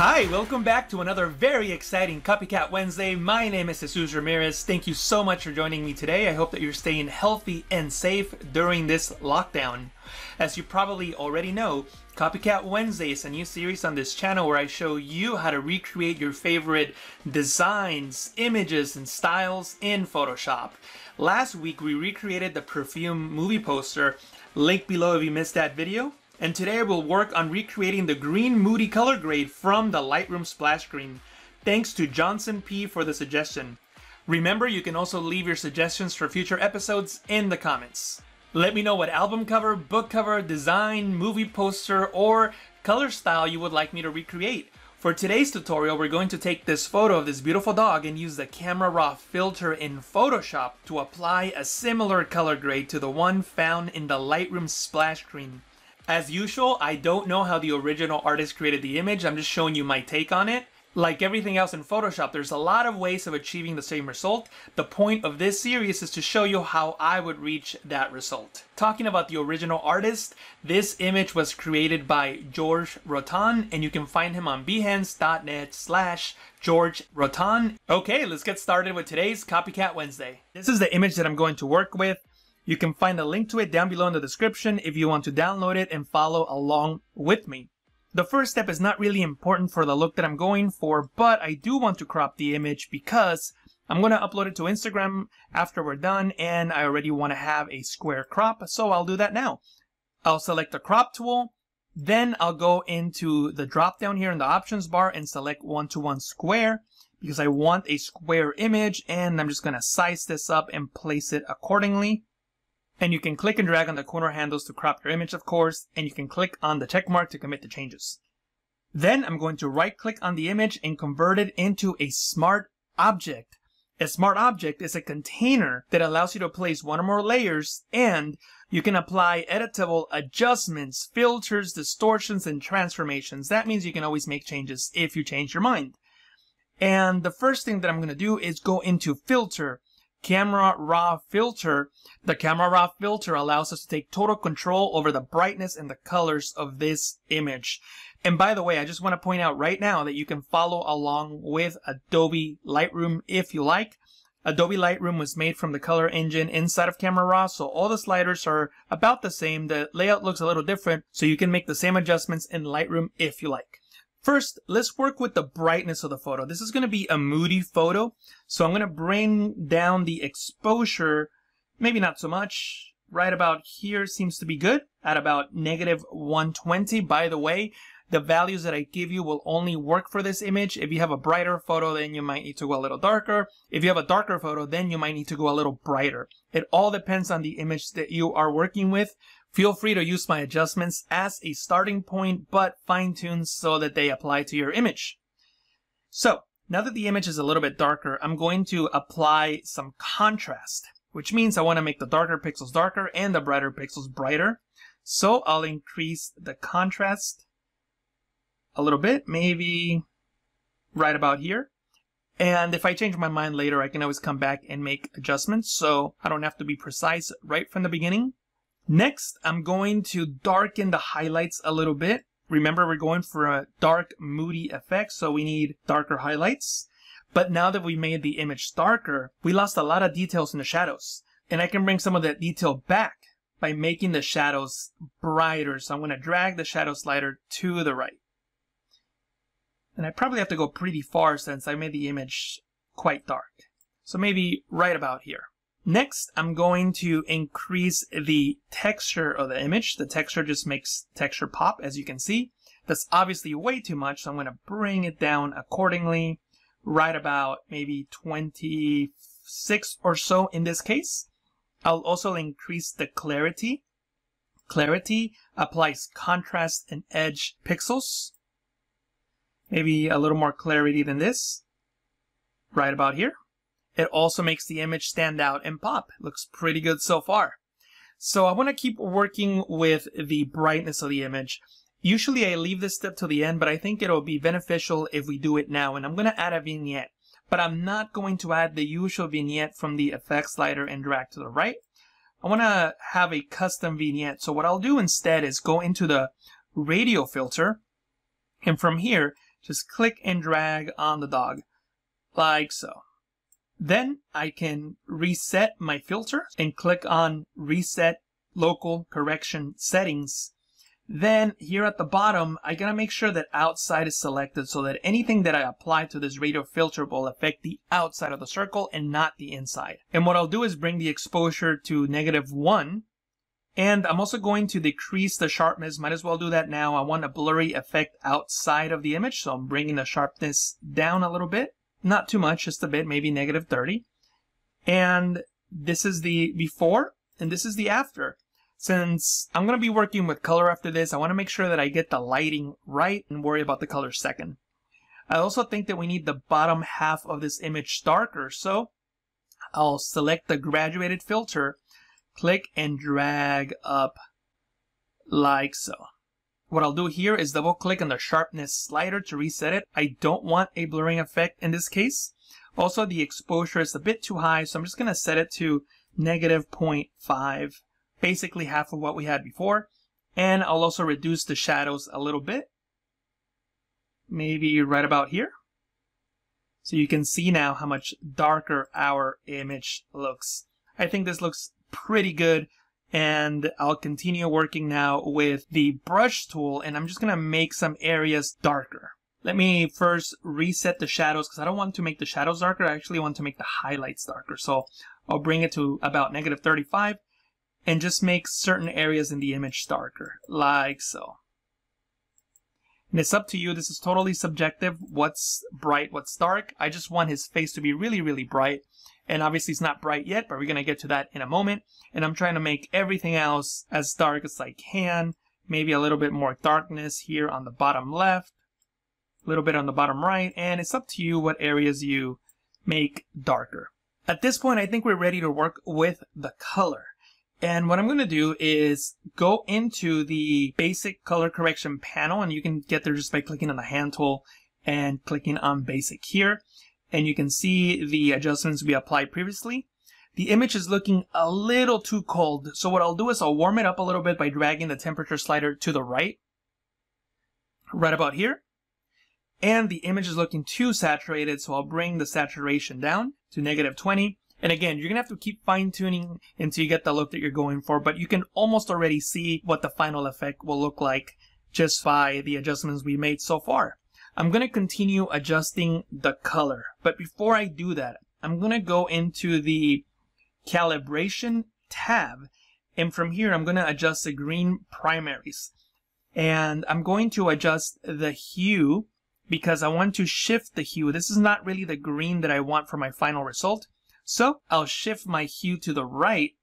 Hi, welcome back to another very exciting Copycat Wednesday. My name is Jesus Ramirez. Thank you so much for joining me today. I hope that you're staying healthy and safe during this lockdown. As you probably already know, Copycat Wednesday is a new series on this channel where I show you how to recreate your favorite designs, images, and styles in Photoshop. Last week we recreated the perfume movie poster, link below if you missed that video. And today we'll work on recreating the green Moody color grade from the Lightroom splash screen. Thanks to Johnson P for the suggestion. Remember, you can also leave your suggestions for future episodes in the comments. Let me know what album cover, book cover, design, movie poster, or color style you would like me to recreate. For today's tutorial, we're going to take this photo of this beautiful dog and use the camera raw filter in Photoshop to apply a similar color grade to the one found in the Lightroom splash screen. As usual, I don't know how the original artist created the image. I'm just showing you my take on it. Like everything else in Photoshop, there's a lot of ways of achieving the same result. The point of this series is to show you how I would reach that result. Talking about the original artist, this image was created by George Rotan, and you can find him on behance.net/George Rotan. Okay, let's get started with today's Copycat Wednesday. This is the image that I'm going to work with. You can find a link to it down below in the description if you want to download it and follow along with me. The first step is not really important for the look that I'm going for, but I do want to crop the image because I'm going to upload it to Instagram after we're done, and I already want to have a square crop, so I'll do that now. I'll select the crop tool, then I'll go into the drop down here in the options bar and select 1:1 square because I want a square image, and I'm just going to size this up and place it accordingly. And you can click and drag on the corner handles to crop your image, of course, and you can click on the check mark to commit the changes. Then I'm going to right click on the image and convert it into a smart object. A smart object is a container that allows you to place one or more layers, and you can apply editable adjustments, filters, distortions, and transformations. That means you can always make changes if you change your mind. And the first thing that I'm going to do is go into Filter, Camera Raw Filter. The Camera Raw Filter allows us to take total control over the brightness and the colors of this image. And by the way, I just want to point out right now that you can follow along with Adobe Lightroom if you like. Adobe Lightroom was made from the color engine inside of Camera Raw, so all the sliders are about the same. The layout looks a little different, so you can make the same adjustments in Lightroom if you like. First, let's work with the brightness of the photo. This is going to be a moody photo, so I'm going to bring down the exposure, maybe not so much. Right about here seems to be good, at about -120. By the way, the values that I give you will only work for this image. If you have a brighter photo, then you might need to go a little darker. If you have a darker photo, then you might need to go a little brighter. It all depends on the image that you are working with. Feel free to use my adjustments as a starting point, but fine-tune so that they apply to your image. So, now that the image is a little bit darker, I'm going to apply some contrast, which means I want to make the darker pixels darker and the brighter pixels brighter. So I'll increase the contrast a little bit, maybe right about here. And if I change my mind later, I can always come back and make adjustments, so I don't have to be precise right from the beginning. Next, I'm going to darken the highlights a little bit. Remember, we're going for a dark, moody effect, so we need darker highlights. But now that we made the image darker, we lost a lot of details in the shadows. And I can bring some of that detail back by making the shadows brighter. So I'm going to drag the shadow slider to the right. And I probably have to go pretty far since I made the image quite dark. So maybe right about here. Next, I'm going to increase the texture of the image. The texture just makes texture pop, as you can see. That's obviously way too much, so I'm going to bring it down accordingly, right about maybe 26 or so in this case. I'll also increase the clarity. Clarity applies contrast and edge pixels. Maybe a little more clarity than this, right about here. It also makes the image stand out and pop. It looks pretty good so far. So I want to keep working with the brightness of the image. Usually I leave this step to the end, but I think it'll be beneficial if we do it now. And I'm going to add a vignette, but I'm not going to add the usual vignette from the effects slider and drag to the right. I want to have a custom vignette. So what I'll do instead is go into the Radial filter, and from here, just click and drag on the dog, like so. Then I can reset my filter and click on Reset Local Correction Settings. Then here at the bottom, I gotta make sure that outside is selected so that anything that I apply to this radial filter will affect the outside of the circle and not the inside. And what I'll do is bring the exposure to -1. And I'm also going to decrease the sharpness. Might as well do that now. I want a blurry effect outside of the image, so I'm bringing the sharpness down a little bit. Not too much, just a bit, maybe -30. And this is the before, and this is the after. Since I'm going to be working with color after this, I want to make sure that I get the lighting right and worry about the color second. I also think that we need the bottom half of this image darker, so I'll select the graduated filter, click and drag up like so. What I'll do here is double click on the sharpness slider to reset it. I don't want a blurring effect in this case. Also, the exposure is a bit too high, so I'm just going to set it to -0.5, basically half of what we had before. And I'll also reduce the shadows a little bit, maybe right about here. So you can see now how much darker our image looks. I think this looks pretty good. And I'll continue working now with the brush tool, and I'm just going to make some areas darker. Let me first reset the shadows because I don't want to make the shadows darker. I actually want to make the highlights darker. So I'll bring it to about -35 and just make certain areas in the image darker, like so. And it's up to you. This is totally subjective. What's bright, what's dark. I just want his face to be really, really bright. And obviously it's not bright yet, but we're going to get to that in a moment. And I'm trying to make everything else as dark as I can. Maybe a little bit more darkness here on the bottom left, a little bit on the bottom right. And it's up to you what areas you make darker. At this point, I think we're ready to work with the color. And what I'm going to do is go into the basic color correction panel. And you can get there just by clicking on the hand tool and clicking on basic here. And you can see the adjustments we applied previously. The image is looking a little too cold. So what I'll do is I'll warm it up a little bit by dragging the temperature slider to the right about here. And the image is looking too saturated, so I'll bring the saturation down to -20. And again, you're going to have to keep fine-tuning until you get the look that you're going for, but you can almost already see what the final effect will look like just by the adjustments we made so far. I'm going to continue adjusting the color, but before I do that, I'm going to go into the Calibration tab, and from here I'm going to adjust the green primaries. And I'm going to adjust the hue because I want to shift the hue. This is not really the green that I want for my final result. So I'll shift my hue to the right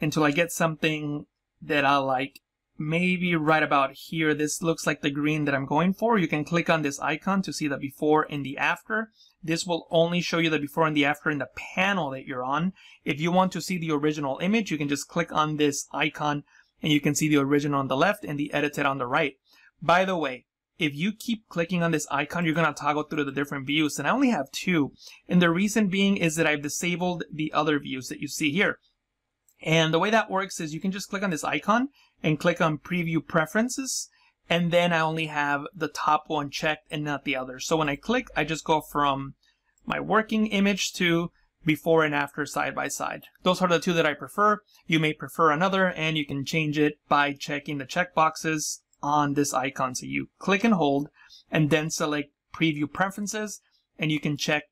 until I get something that I like. Maybe right about here. This looks like the green that I'm going for. You can click on this icon to see the before and the after. This will only show you the before and the after in the panel that you're on. If you want to see the original image, you can just click on this icon and you can see the original on the left and the edited on the right. By the way, if you keep clicking on this icon, you're going to toggle through the different views, and I only have 2. And the reason being is that I've disabled the other views that you see here. And the way that works is you can just click on this icon and click on Preview Preferences, and then I only have the top one checked and not the other. So when I click, I just go from my working image to before and after side by side. Those are the 2 that I prefer. You may prefer another, and you can change it by checking the checkboxes on this icon. So you click and hold and then select Preview Preferences, and you can check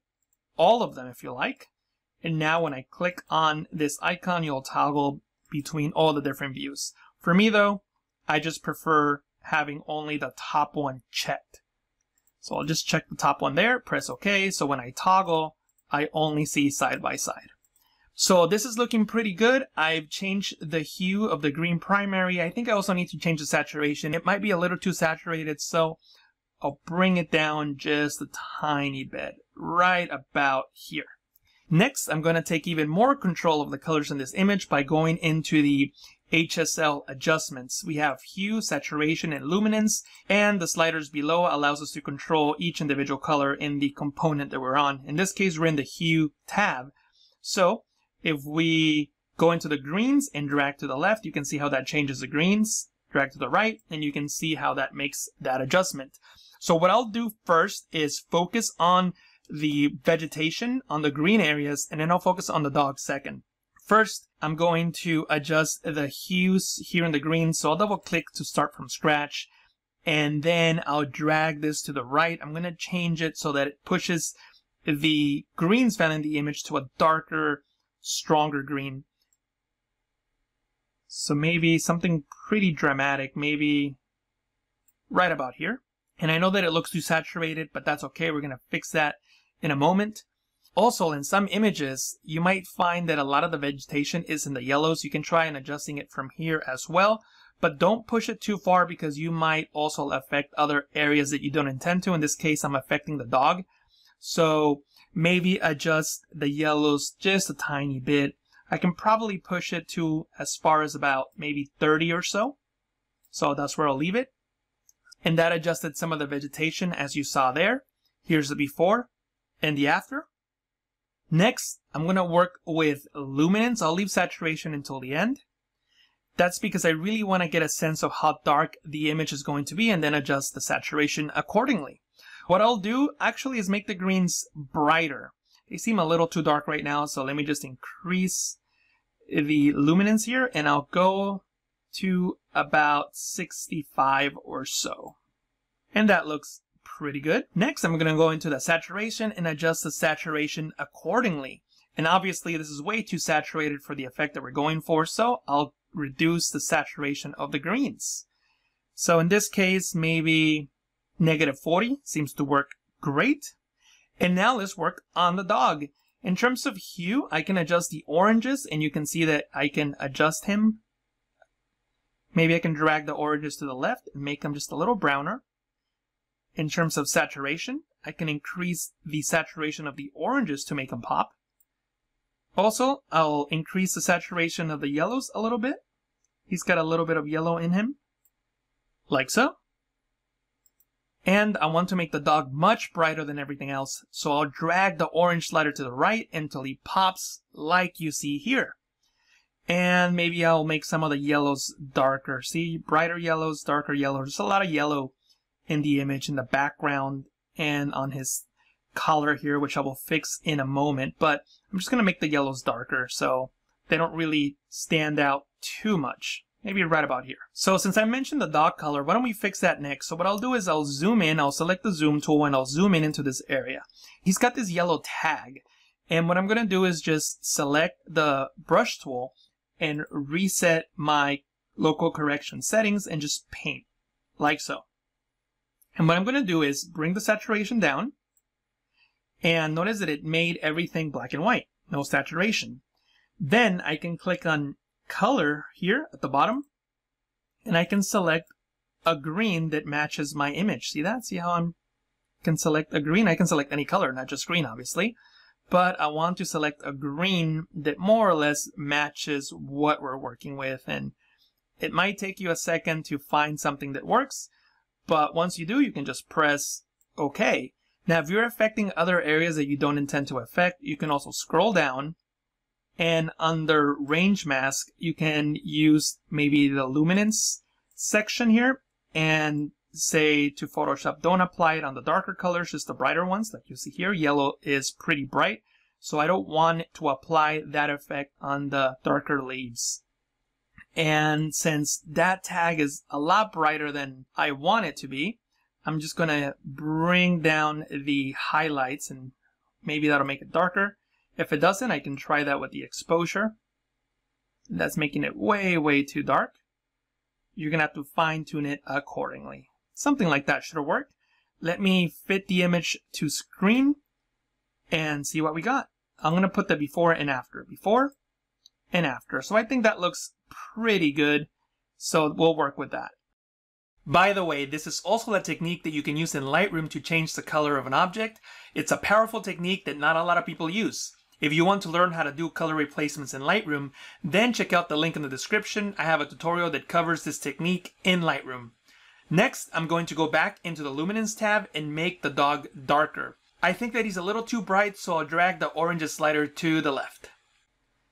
all of them if you like. And now when I click on this icon, you'll toggle between all the different views. For me though, I just prefer having only the top one checked. So I'll just check the top one there, press OK. So when I toggle, I only see side by side. So this is looking pretty good. I've changed the hue of the green primary. I think I also need to change the saturation. It might be a little too saturated, so I'll bring it down just a tiny bit, right about here. Next, I'm going to take even more control of the colors in this image by going into the HSL adjustments. We have hue, saturation, and luminance, and the sliders below allows us to control each individual color in the component that we're on. In this case, we're in the hue tab. So if we go into the greens and drag to the left, you can see how that changes the greens. Drag to the right, and you can see how that makes that adjustment. So what I'll do first is focus on the vegetation, on the green areas, and then I'll focus on the dog second. First, I'm going to adjust the hues here in the green, so I'll double click to start from scratch, and then I'll drag this to the right. I'm going to change it so that it pushes the greens found in the image to a darker, stronger green. So maybe something pretty dramatic, maybe right about here. And I know that it looks too saturated, but that's okay. We're going to fix that in a moment. Also, in some images, you might find that a lot of the vegetation is in the yellows. You can try and adjusting it from here as well, but don't push it too far because you might also affect other areas that you don't intend to. In this case, I'm affecting the dog. So maybe adjust the yellows just a tiny bit. I can probably push it to as far as about maybe 30 or so. So that's where I'll leave it. And that adjusted some of the vegetation as you saw there. Here's the before and the after. Next, I'm going to work with luminance. I'll leave saturation until the end. That's because I really want to get a sense of how dark the image is going to be and then adjust the saturation accordingly. What I'll do actually is make the greens brighter. They seem a little too dark right now, so let me just increase the luminance here, and I'll go to about 65 or so. And that looks pretty good. Next, I'm going to go into the saturation and adjust the saturation accordingly. And obviously, this is way too saturated for the effect that we're going for, so I'll reduce the saturation of the greens. So in this case, maybe -40 seems to work great. And now let's work on the dog. In terms of hue, I can adjust the oranges, and you can see that I can adjust him. Maybe I can drag the oranges to the left and make them just a little browner. In terms of saturation, I can increase the saturation of the oranges to make them pop. Also, I'll increase the saturation of the yellows a little bit. He's got a little bit of yellow in him, like so. And I want to make the dog much brighter than everything else, so I'll drag the orange slider to the right until he pops like you see here. And maybe I'll make some of the yellows darker. See, brighter yellows, darker yellows. There's a lot of yellow in the image, in the background, and on his collar here, which I will fix in a moment. But I'm just going to make the yellows darker so they don't really stand out too much. Maybe right about here. So since I mentioned the dog color, why don't we fix that next? So what I'll do is I'll zoom in, I'll select the zoom tool, and I'll zoom in into this area. He's got this yellow tag. And what I'm going to do is just select the brush tool and reset my local correction settings and just paint, like so. And what I'm going to do is bring the saturation down, and notice that it made everything black and white, no saturation. Then I can click on color here at the bottom, and I can select a green that matches my image. See that? See how I can select a green? I can select any color, not just green, obviously. But I want to select a green that more or less matches what we're working with. And it might take you a second to find something that works, but once you do, you can just press OK. Now, if you're affecting other areas that you don't intend to affect, you can also scroll down, and under Range Mask, you can use maybe the Luminance section here and say to Photoshop, don't apply it on the darker colors, just the brighter ones, like you see here. Yellow is pretty bright, so I don't want it to apply that effect on the darker leaves. And since that tag is a lot brighter than I want it to be, I'm just going to bring down the highlights, and maybe that'll make it darker. If it doesn't, I can try that with the exposure. That's making it way, way too dark. You're going to have to fine tune it accordingly. Something like that should work. Let me fit the image to screen and see what we got. I'm going to put the before and after. Before and after. So I think that looks pretty good. So we'll work with that. By the way, this is also a technique that you can use in Lightroom to change the color of an object. It's a powerful technique that not a lot of people use. If you want to learn how to do color replacements in Lightroom, then check out the link in the description. I have a tutorial that covers this technique in Lightroom. Next, I'm going to go back into the Luminance tab and make the dog darker. I think that he's a little too bright, so I'll drag the orange slider to the left.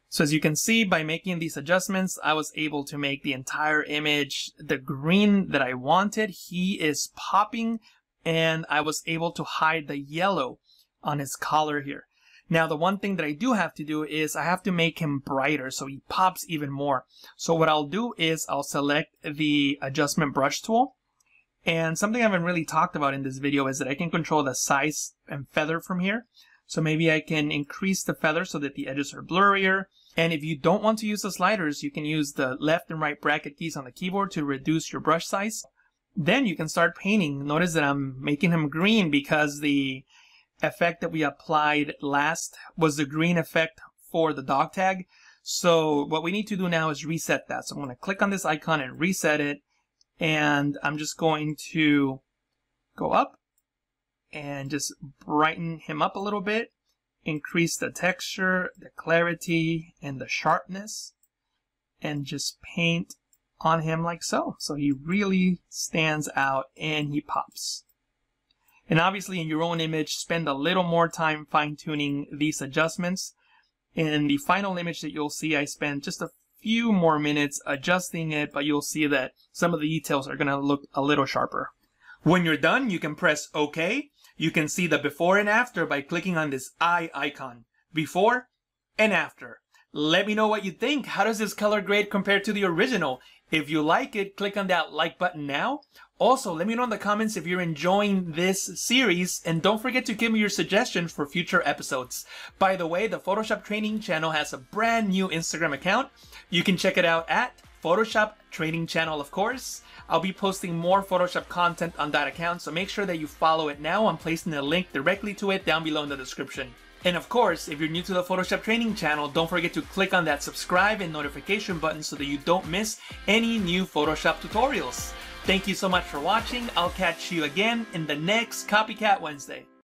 So as you can see, by making these adjustments, I was able to make the entire image the green that I wanted. He is popping and I was able to hide the yellow on his collar here. Now the one thing that I do have to do is I have to make him brighter so he pops even more. So what I'll do is I'll select the adjustment brush tool, and something I haven't really talked about in this video is that I can control the size and feather from here. So maybe I can increase the feather so that the edges are blurrier. And if you don't want to use the sliders, you can use the left and right bracket keys on the keyboard to reduce your brush size. Then you can start painting. Notice that I'm making him green because the effect that we applied last was the green effect for the dog tag. So what we need to do now is reset that. So I'm going to click on this icon and reset it. And I'm just going to go up and just brighten him up a little bit. Increase the texture, the clarity, and the sharpness. And just paint on him like so. So he really stands out and he pops. And obviously in your own image, spend a little more time fine-tuning these adjustments. In the final image that you'll see, I spent just a few more minutes adjusting it, but you'll see that some of the details are going to look a little sharper. When you're done, you can press OK. You can see the before and after by clicking on this eye icon. Before and after. Let me know what you think. How does this color grade compare to the original? If you like it, click on that like button now. Also, let me know in the comments if you're enjoying this series, and don't forget to give me your suggestions for future episodes. By the way, the Photoshop Training Channel has a brand new Instagram account. You can check it out at Photoshop Training Channel, of course. I'll be posting more Photoshop content on that account, so make sure that you follow it now. I'm placing a link directly to it down below in the description. And of course, if you're new to the Photoshop Training Channel, don't forget to click on that subscribe and notification button so that you don't miss any new Photoshop tutorials. Thank you so much for watching. I'll catch you again in the next Copycat Wednesday.